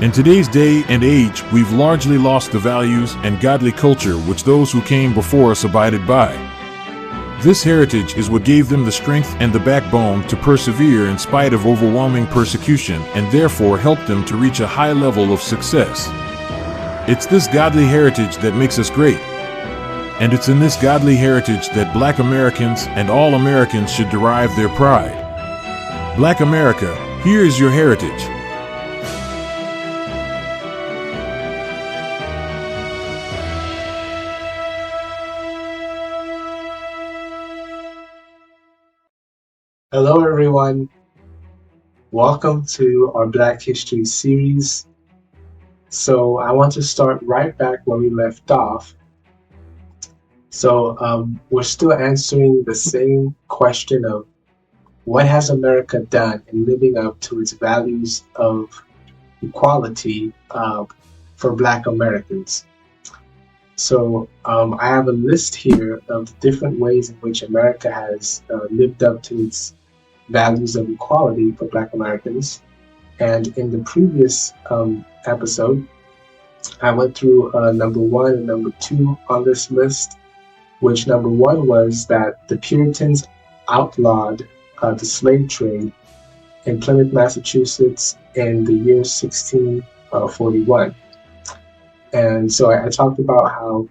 In today's day and age, we've largely lost the values and godly culture which those who came before us abided by. This heritage is what gave them the strength and the backbone to persevere in spite of overwhelming persecution and therefore helped them to reach a high level of success. It's this godly heritage that makes us great. And it's in this godly heritage that Black Americans and all Americans should derive their pride. Black America, here is your heritage. Hello everyone, welcome to our Black History series. So I want to start right back where we left off. So we're still answering the same question of what has America done in living up to its values of equality for Black Americans. So I have a list here of the different ways in which America has lived up to its values of equality for Black Americans. And in the previous episode, I went through number 1 and number 2 on this list, which number 1 was that the Puritans outlawed the slave trade in Plymouth, Massachusetts in the year 1641. And so I talked about how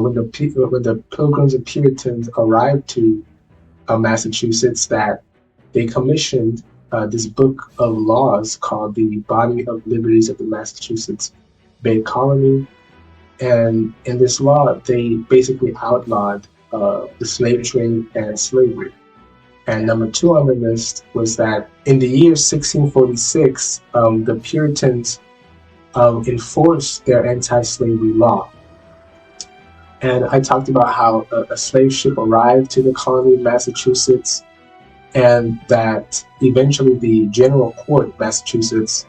when the Pilgrims and Puritans arrived to Massachusetts, that they commissioned this book of laws called the Body of Liberties of the Massachusetts Bay Colony. And in this law, they basically outlawed the slave trade and slavery. And number 2 on the list was that in the year 1646, the Puritans enforced their anti-slavery law. And I talked about how a slave ship arrived to the colony of Massachusetts, and that eventually the General Court of Massachusetts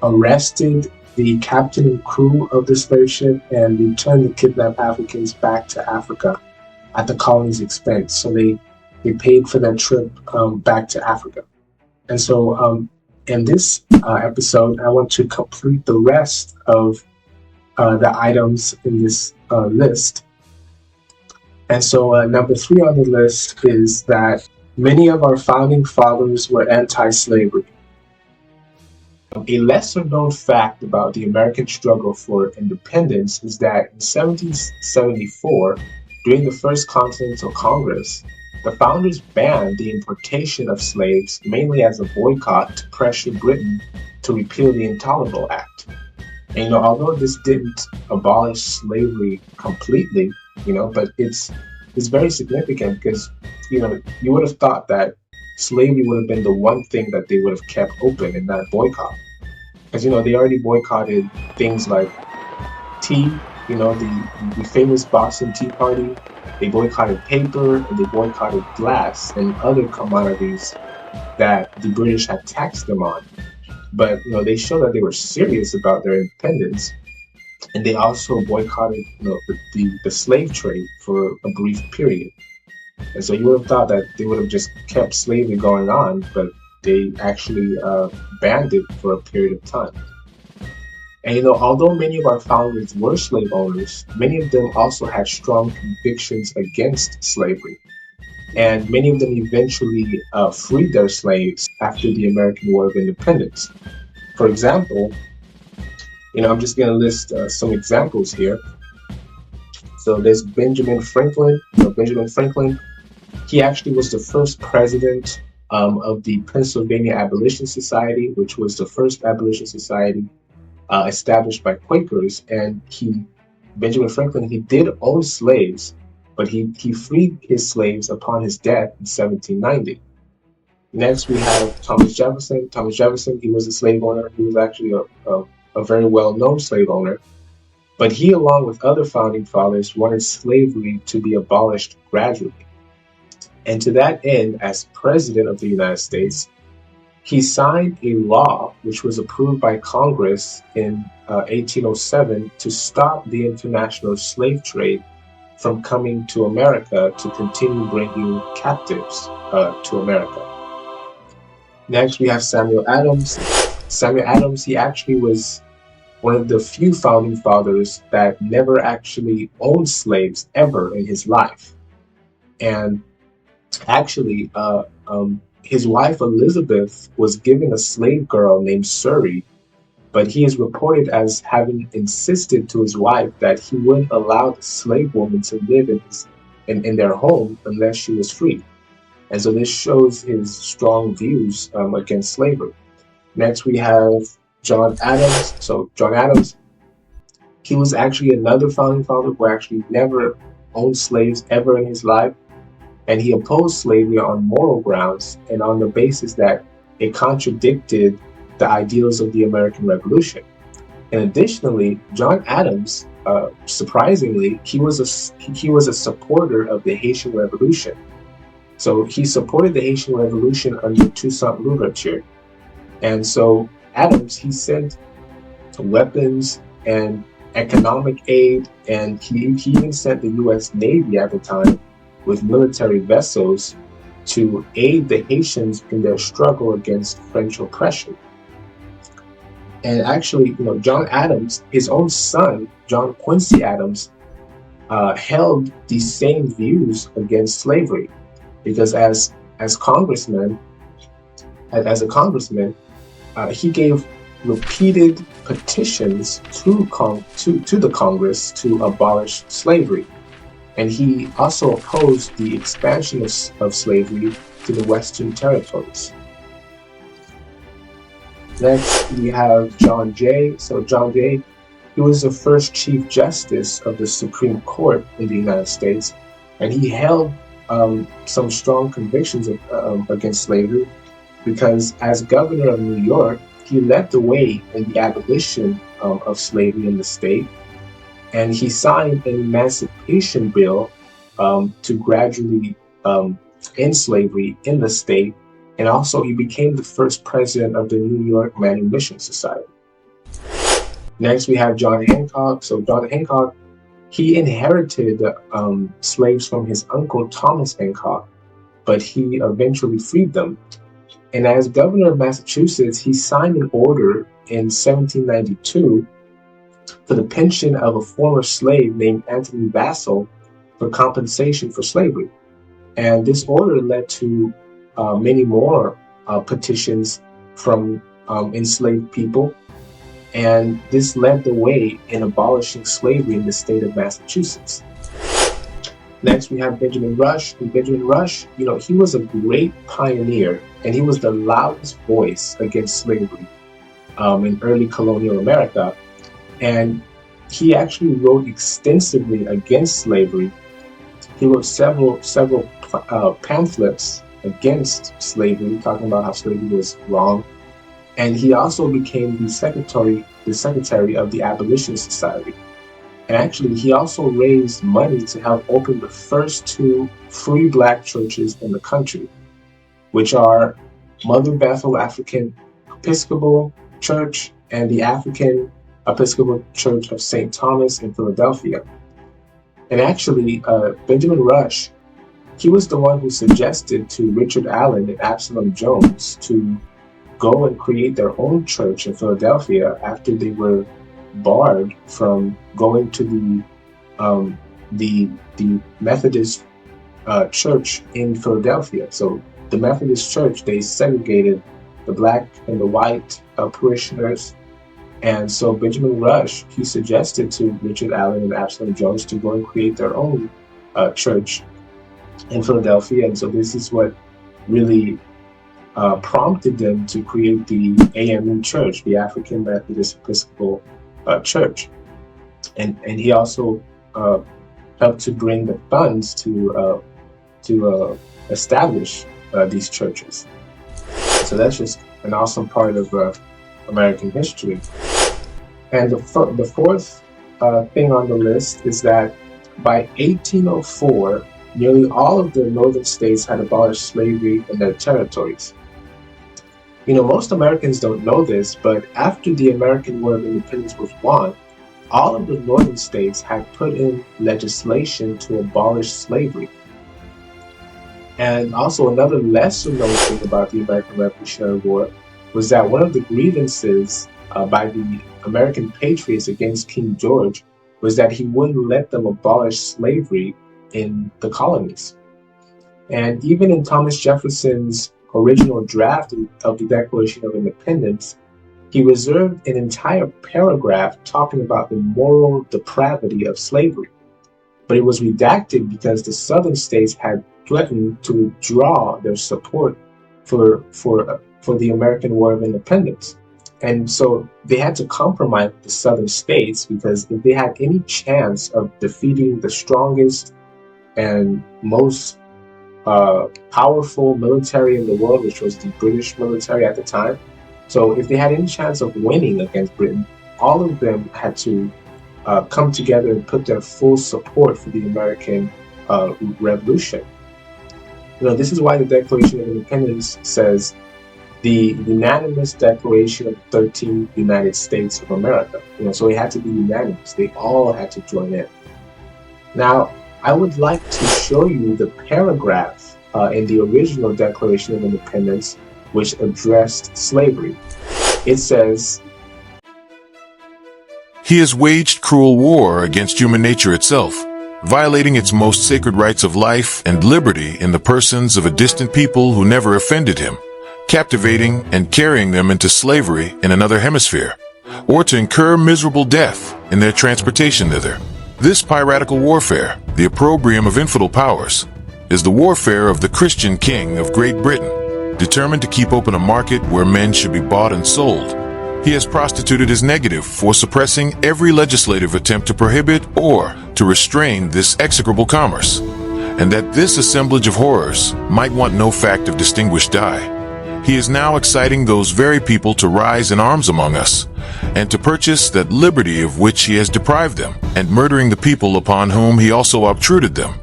arrested the captain and crew of the slave ship and returned the kidnapped Africans back to Africa at the colony's expense. So they paid for their trip back to Africa. And so in this episode, I want to complete the rest of the items in this list. And so number 3 on the list is that many of our founding fathers were anti-slavery. A lesser known fact about the American struggle for independence is that in 1774, during the First Continental Congress, the founders banned the importation of slaves mainly as a boycott to pressure Britain to repeal the Intolerable Act. And, although this didn't abolish slavery completely, but it's very significant because, you would have thought that slavery would have been the one thing that they would have kept open in that boycott. Because, they already boycotted things like tea, the famous Boston Tea Party. They boycotted paper and they boycotted glass and other commodities that the British had taxed them on. But they showed that they were serious about their independence, and they also boycotted the slave trade for a brief period. And so you would have thought that they would have just kept slavery going on, but they actually banned it for a period of time. And although many of our founders were slave owners, many of them also had strong convictions against slavery. And many of them eventually freed their slaves after the American War of Independence. For example, I'm just going to list some examples here. So there's Benjamin Franklin. Benjamin Franklin, he actually was the first president of the Pennsylvania Abolition Society, which was the first abolition society established by Quakers. And Benjamin Franklin, he did own slaves, but he freed his slaves upon his death in 1790. Next, we have Thomas Jefferson. Thomas Jefferson, he was a slave owner. He was actually a very well-known slave owner. But he, along with other founding fathers, wanted slavery to be abolished gradually. And to that end, as President of the United States, he signed a law which was approved by Congress in 1807 to stop the international slave trade from coming to America to continue bringing captives to America. Next, we have Samuel Adams. Samuel Adams, he actually was one of the few founding fathers that never actually owned slaves ever in his life. And actually, his wife Elizabeth was given a slave girl named Surrey, but he is reported as having insisted to his wife that he wouldn't allow the slave woman to live in their home unless she was free. And so this shows his strong views against slavery. Next, we have John Adams. So John Adams, he was actually another founding father who actually never owned slaves ever in his life. And he opposed slavery on moral grounds and on the basis that it contradicted the ideals of the American Revolution. And additionally, John Adams, surprisingly, he was a supporter of the Haitian Revolution. So he supported the Haitian Revolution under Toussaint Louverture. And so Adams, he sent weapons and economic aid, and he even sent the U.S. Navy at the time with military vessels to aid the Haitians in their struggle against French oppression. And actually, John Adams, his own son, John Quincy Adams, held these same views against slavery, because as a congressman, he gave repeated petitions to the Congress to abolish slavery. And he also opposed the expansion of slavery to the Western territories. Next, we have John Jay. So John Jay, he was the first Chief Justice of the Supreme Court in the United States, and he held some strong convictions against slavery, because as governor of New York, he led the way in the abolition of slavery in the state. And he signed an emancipation bill to gradually end slavery in the state. And also, he became the first president of the New York Manumission Society. Next, we have John Hancock. So John Hancock, he inherited slaves from his uncle Thomas Hancock, but he eventually freed them. And as governor of Massachusetts, he signed an order in 1792 for the pension of a former slave named Anthony Bassel for compensation for slavery. And this order led to many more petitions from enslaved people. And this led the way in abolishing slavery in the state of Massachusetts. Next, we have Benjamin Rush. And Benjamin Rush, he was a great pioneer, and he was the loudest voice against slavery in early colonial America. And he actually wrote extensively against slavery. He wrote several pamphlets against slavery, talking about how slavery was wrong. And he also became the secretary of the Abolition Society. And actually, he also raised money to help open the first two free Black churches in the country, which are Mother Bethel African Episcopal Church and the African Episcopal Church of St. Thomas in Philadelphia. And actually, Benjamin Rush, he was the one who suggested to Richard Allen and Absalom Jones to go and create their own church in Philadelphia after they were barred from going to the Methodist church in Philadelphia. So the Methodist church, they segregated the Black and the white parishioners. And so Benjamin Rush, he suggested to Richard Allen and Absalom Jones to go and create their own church in Philadelphia. And so this is what really prompted them to create the AME Church, the African Methodist Episcopal Church. And he also helped to bring the funds to establish these churches. So that's just an awesome part of American history. And the fourth thing on the list is that by 1804, nearly all of the northern states had abolished slavery in their territories. Most Americans don't know this, but after the American War of Independence was won, all of the northern states had put in legislation to abolish slavery. And also another lesser known thing about the American Revolutionary War was that one of the grievances by the American patriots against King George was that he wouldn't let them abolish slavery in the colonies. And even in Thomas Jefferson's original draft of the Declaration of Independence, he reserved an entire paragraph talking about the moral depravity of slavery. But it was redacted because the Southern states had threatened to withdraw their support for the American War of Independence. And so they had to compromise with the Southern states, because if they had any chance of defeating the strongest and most powerful military in the world, which was the British military at the time, so if they had any chance of winning against Britain, all of them had to come together and put their full support for the American Revolution. This is why the Declaration of Independence says the unanimous declaration of the 13 United States of America. So it had to be unanimous. They all had to join in. Now, I would like to show you the paragraph in the original Declaration of Independence which addressed slavery. It says, "He has waged cruel war against human nature itself, violating its most sacred rights of life and liberty in the persons of a distant people who never offended him, captivating and carrying them into slavery in another hemisphere, or to incur miserable death in their transportation thither. This piratical warfare, the opprobrium of infidel powers, is the warfare of the Christian king of Great Britain, determined to keep open a market where men should be bought and sold. He has prostituted his negative for suppressing every legislative attempt to prohibit or to restrain this execrable commerce, and that this assemblage of horrors might want no fact of distinguished dye. He is now exciting those very people to rise in arms among us, and to purchase that liberty of which he has deprived them, and murdering the people upon whom he also obtruded them,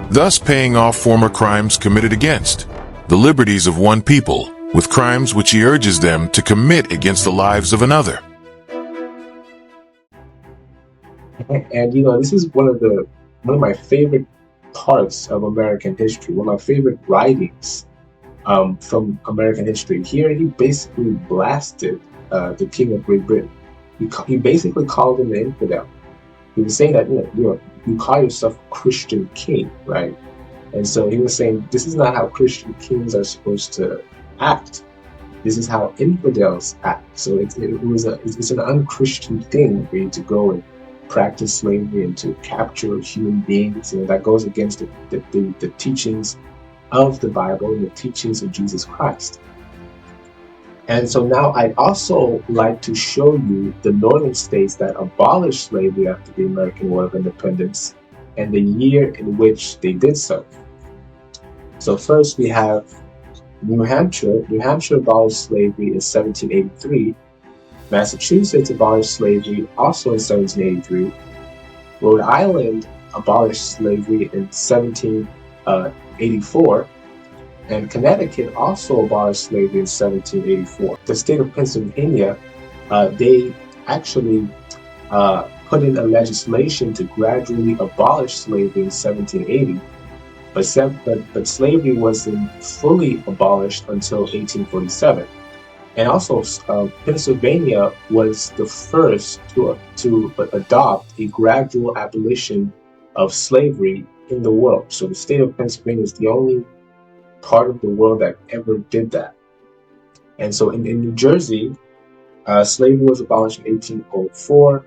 thus paying off former crimes committed against the liberties of one people, with crimes which he urges them to commit against the lives of another." And this is one of my favorite parts of American history, one of my favorite writings from American history. Here he basically blasted the King of Great Britain. He basically called him an infidel. He was saying that you call yourself a Christian king, right? And so he was saying this is not how Christian kings are supposed to act. This is how infidels act. So it's an unchristian thing for you to go and practice slavery and to capture human beings. That goes against the teachings of the Bible and the teachings of Jesus Christ. And so now I'd also like to show you the northern states that abolished slavery after the American War of Independence and the year in which they did so. So first we have New Hampshire. New Hampshire abolished slavery in 1783. Massachusetts abolished slavery also in 1783. Rhode Island abolished slavery in 1784. And Connecticut also abolished slavery in 1784. The state of Pennsylvania, they actually put in a legislation to gradually abolish slavery in 1780. But slavery wasn't fully abolished until 1847. And also, Pennsylvania was the first to adopt a gradual abolition of slavery in the world. So the state of Pennsylvania is the only part of the world that ever did that. And so in New Jersey, slavery was abolished in 1804,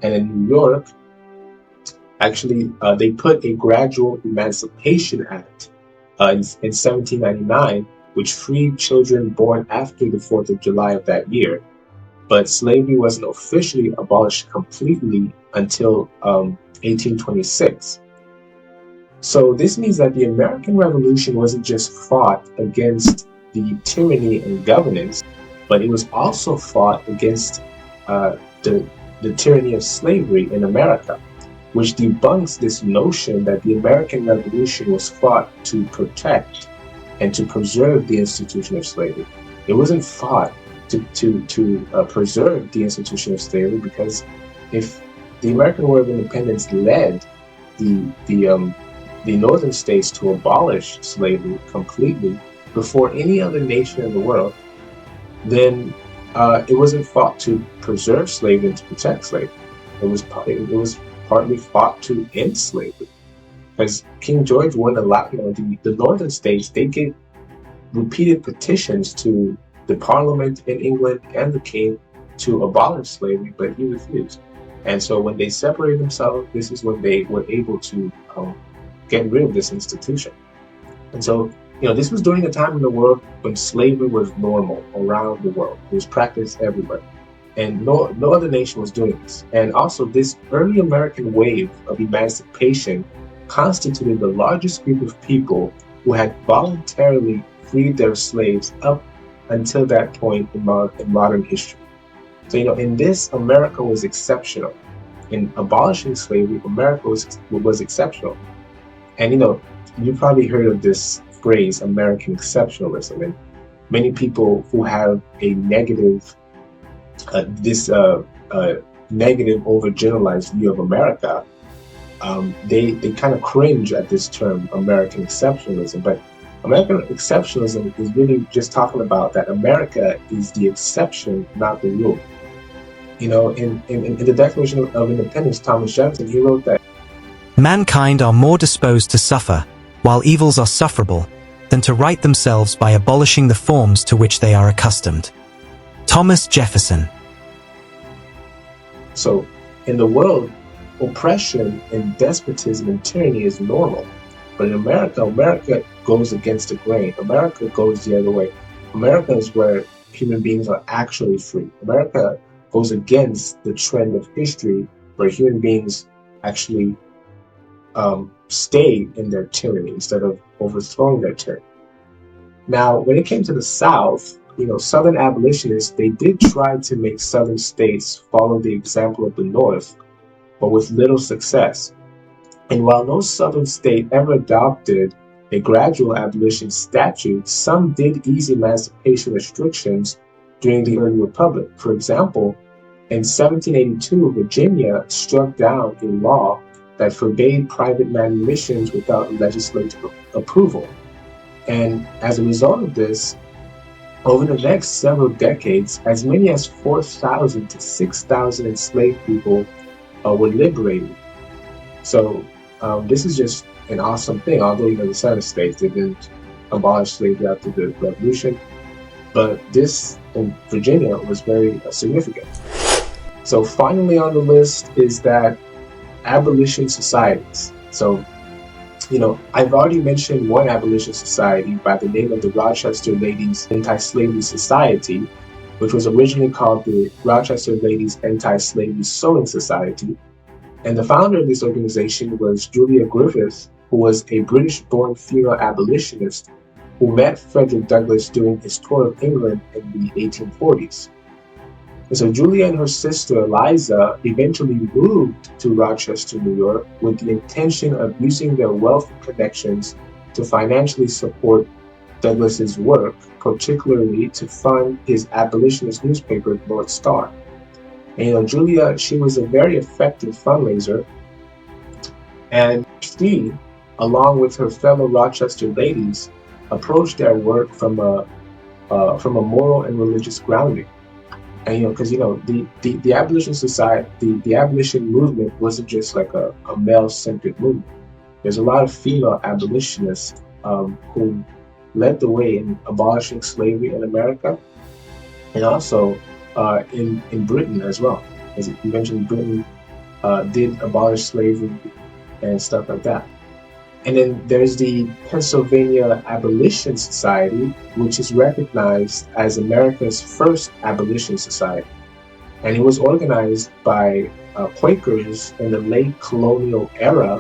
and in New York, actually, they put a gradual Emancipation Act in 1799, which freed children born after the 4th of July of that year. But slavery wasn't officially abolished completely until 1826. So this means that the American Revolution wasn't just fought against the tyranny and governance, but it was also fought against the tyranny of slavery in America, which debunks this notion that the American Revolution was fought to protect and to preserve the institution of slavery. It wasn't fought to preserve the institution of slavery, because if the American War of Independence led the northern states to abolish slavery completely before any other nation in the world, then it wasn't fought to preserve slavery and to protect slavery. It was partly fought to end slavery. Because King George wouldn't allow, the northern states, they gave repeated petitions to the parliament in England and the king to abolish slavery, but he refused. And so when they separated themselves, this is when they were able to get rid of this institution. And so, this was during a time in the world when slavery was normal around the world. It was practiced everywhere. And no other nation was doing this. And also, this early American wave of emancipation constituted the largest group of people who had voluntarily freed their slaves up until that point in modern history. So, in this, America was exceptional. In abolishing slavery, America was exceptional. And, you probably heard of this phrase, American exceptionalism. And many people who have a negative, negative overgeneralized view of America, they kind of cringe at this term, American exceptionalism. But American exceptionalism is really just talking about that America is the exception, not the rule. In the Declaration of Independence, Thomas Jefferson, he wrote that mankind are more disposed to suffer, while evils are sufferable, than to right themselves by abolishing the forms to which they are accustomed. Thomas Jefferson. So, in the world, oppression and despotism and tyranny is normal. But in America goes against the grain. America goes the other way. America is where human beings are actually free. America goes against the trend of history where human beings actually stay in their tyranny instead of overthrowing their tyranny. Now, when it came to the South, Southern abolitionists, they did try to make Southern states follow the example of the North, but with little success. And while no Southern state ever adopted a gradual abolition statute, some did ease emancipation restrictions during the early republic. For example, in 1782, Virginia struck down a law that forbade private manumissions without legislative approval. And as a result of this, over the next several decades, as many as 4,000 to 6,000 enslaved people were liberated. So this is just an awesome thing. Although the Southern states, they didn't abolish slavery after the Revolution, but this in Virginia was very significant. So finally on the list is that abolition societies. So, I've already mentioned one abolition society by the name of the Rochester Ladies Anti-Slavery Society, which was originally called the Rochester Ladies Anti-Slavery Sewing Society. And the founder of this organization was Julia Griffith, who was a British-born female abolitionist who met Frederick Douglass during his tour of England in the 1840s. And so Julia and her sister Eliza eventually moved to Rochester, New York, with the intention of using their wealth and connections to financially support Douglass's work, particularly to fund his abolitionist newspaper, North Star. And Julia, she was a very effective fundraiser, and she, along with her fellow Rochester ladies, approached their work from a moral and religious grounding. And because the abolition society, the abolition movement wasn't just like a male-centered movement. There's a lot of female abolitionists who led the way in abolishing slavery in America, and also in Britain as well. As you mentioned, Britain did abolish slavery and stuff like that. And then there's the Pennsylvania Abolition Society, which is recognized as America's first abolition society. And it was organized by Quakers in the late colonial era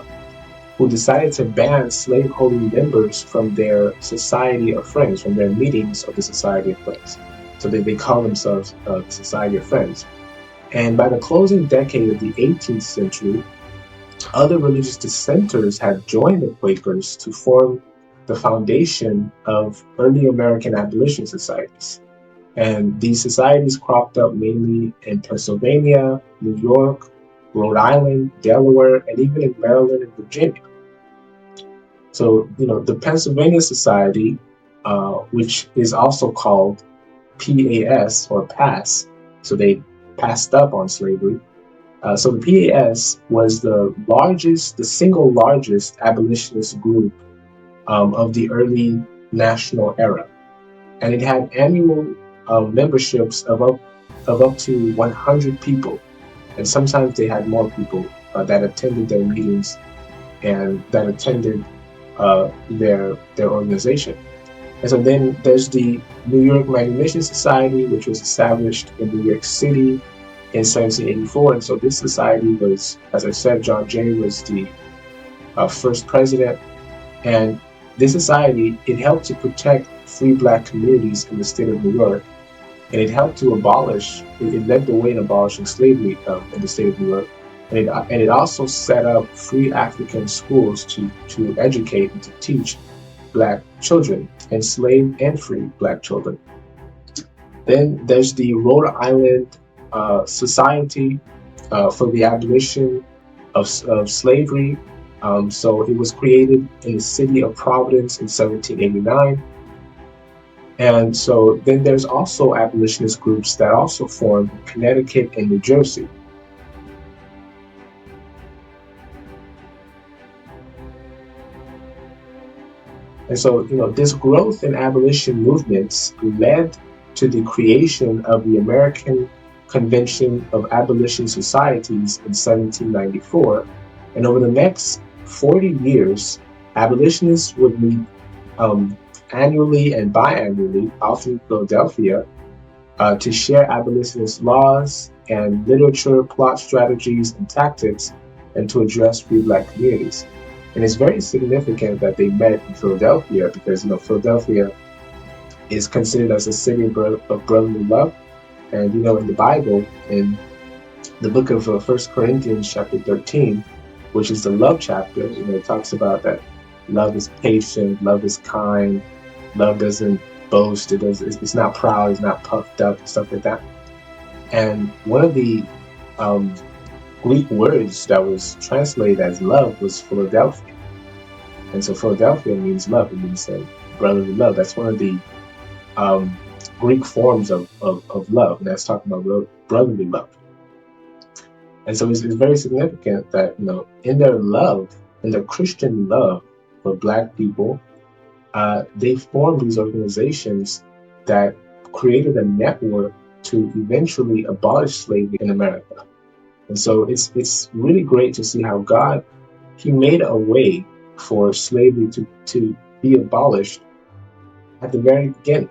who decided to ban slaveholding members from their Society of Friends, from their meetings of the Society of Friends. So they call themselves the Society of Friends. And by the closing decade of the 18th century, other religious dissenters had joined the Quakers to form the foundation of early American abolition societies. And these societies cropped up mainly in Pennsylvania, New York, Rhode Island, Delaware, and even in Maryland and Virginia. So, the Pennsylvania Society, which is also called PAS, or pass. So they passed up on slavery. So the PAS was the single largest abolitionist group of the early national era, and it had annual memberships of up to 100 people, and sometimes they had more people that attended their meetings and that attended their organization. And so then there's the New York Manumission Society, which was established in New York City in 1784. And so this society was, as I said, John Jay was the first president. And this society, it helped to protect free black communities in the state of New York. And it helped to it led the way in abolishing slavery in the state of New York. And it also set up free African schools to educate and to teach black children, enslaved and free black children. Then there's the Rhode Island Society for the Abolition of Slavery. So it was created in the city of Providence in 1789. And so then there's also abolitionist groups that also formed in Connecticut and New Jersey. And so, this growth in abolition movements led to the creation of the American Convention of Abolition Societies in 1794. And over the next 40 years, abolitionists would meet annually and biannually, often in Philadelphia, to share abolitionist laws and literature, plot strategies, and tactics, and to address free black communities. And it's very significant that they met in Philadelphia because, Philadelphia is considered as a city of brotherly love. And, in the Bible, in the book of 1 Corinthians chapter 13, which is the love chapter, it talks about that love is patient, love is kind, love doesn't boast, it's not proud, it's not puffed up, stuff like that. And one of the Greek words that was translated as love was Philadelphia. And so Philadelphia means love. It means brotherly love. That's one of the Greek forms of love. And that's talking about brotherly love. And so it's very significant that, in their love, in their Christian love for black people, they formed these organizations that created a network to eventually abolish slavery in America. And so it's really great to see how God, He made a way for slavery to be abolished at the very beginning,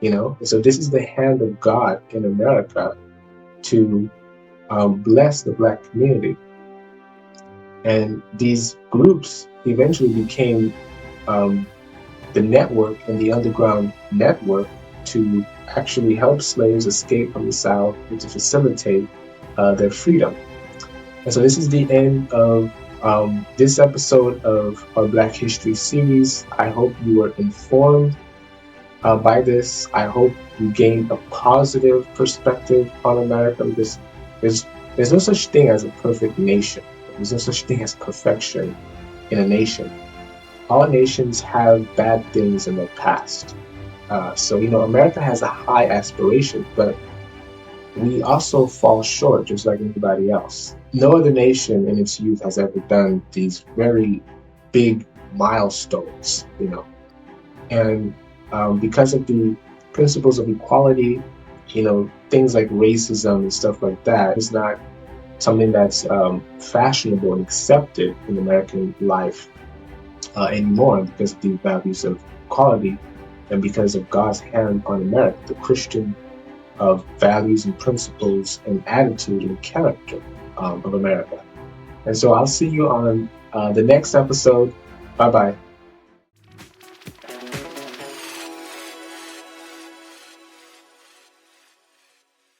And so this is the hand of God in America to bless the black community. And these groups eventually became the network and the underground network to actually help slaves escape from the South and to facilitate their freedom. And so this is the end of this episode of our Black History series. I hope you were informed by this. I hope you gained a positive perspective on America, because there's no such thing as a perfect nation. There's no such thing as perfection in a nation. All nations have bad things in their past. So America has a high aspiration, but we also fall short just like anybody else. No other nation in its youth has ever done these very big milestones, And because of the principles of equality, things like racism and stuff like that is not something that's fashionable and accepted in American life anymore, because of the values of equality and because of God's hand on America, the Christian values and principles and attitude and character of America. And so I'll see you on the next episode. Bye-bye.